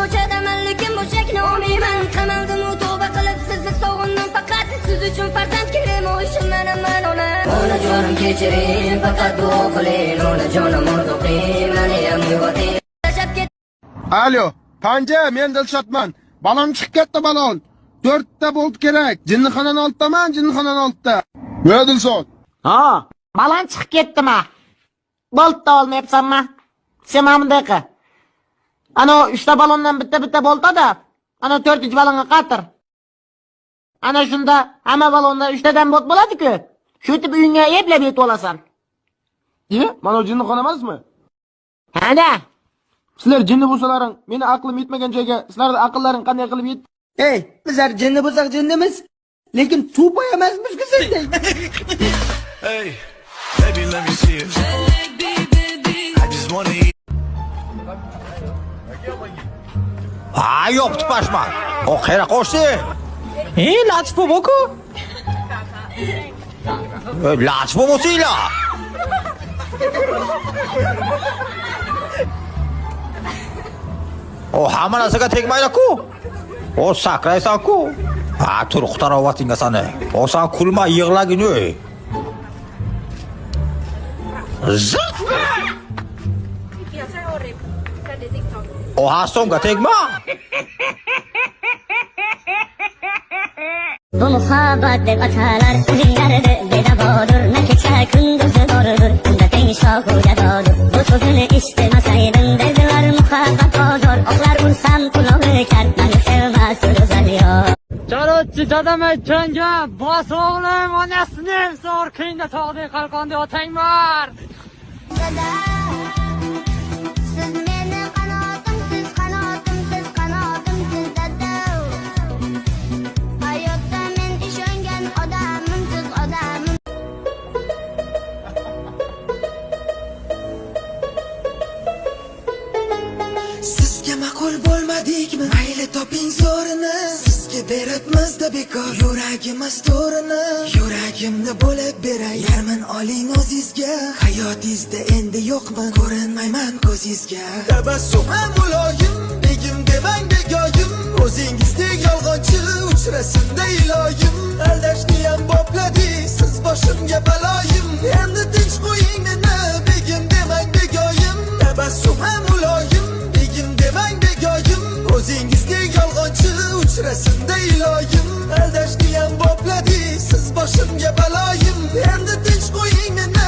ko'chadaman lekin bu chekni olmayman. Qamaldim u tavba qilib sizni sog'indim faqat siz uchun farzand kerak o'shim manaman ona. Onajonim kechiring faqat duo qiling onajonim orzuqim meni ham uyg'oting. Alo, Panja, men Dilshodman. Balon chiqib ketdi balon. 4 ta bolt kerak. Jinnixonani oltaman, jinnixonani oltda. Va Dilshod. Ha, balon chiqib ketdimi? Bolt da olmayapsanmi? Sen mamdaqa. Ana 3 ta balondan bitta boltada. Ana 4-chi balonga qatir. Ana shunda hamma balonda 3 tadan bolt bo'ladi-ku. Shu tip uyingga eplab yetib olasan. Mana jinnixona emasmi? Ana. Sizlar jinni bo'lsalaring, meni aqlim yetmagan joyga, sizlarning aqllaring qanday qilib yetdi? Ey, bizlar jinni bo'lsak jinnimiz, lekin tupa emasmiz-ku sizday. Hey, baby, let me see it. I just wanna eat. Ha, yo'q, tutashma. O qayerga qo'shdi? Latif bobo-ku. Latif bo'lmasinglar. O hamma narsaga tegmaydi-ku. O sakraysan-ku. Ha, tur qutarawatingga sani. O san kulma, yig'lagin ey. Zat. O hasonga tegma. Bu muhabbat deb atalar kunlarda bedavodur ne kecha kunduzi bordur unda teng shohu jadodur bu so'zni eshitmasaydim dedilar muhabbat ozor oqlar ursam qulog'i kar mani sevmas go'zal yo Jarotchi dadamay janga bos o'g'lim onasini sor keyinda tog'day qalqonda otang bor. Dada siz meni qanotim siz qanotim siz qanotim siz dada hayotda men ishongan odamim siz odamim. Sizga ma'qul bo'lmadikmi? Mayli toping zo'rini. Sizga beribmiz-da bekor yuragimiz to'rini. Yuragimni bo'lib beray, yarmin oling o'zizga. Hayotingizda endi yo'qman, ko'rinmayman ko'zingizga. Tabassumim muloyim, begim demang begoyim. O'zingizdek yolg'onchi uchrasinda iloyim. Aldashni ham bopladingiz, siz boshimga baloyim. Endi tinch qo'ying meni, begim demang begoyim. Tabassumim muloyim, begim demang begoyim. O'zingizdek yolg'onchi uchrasinda iloyim. Aldashni ham bopladingiz, siz boshimga baloyim. Endi tinch qo'ying meni,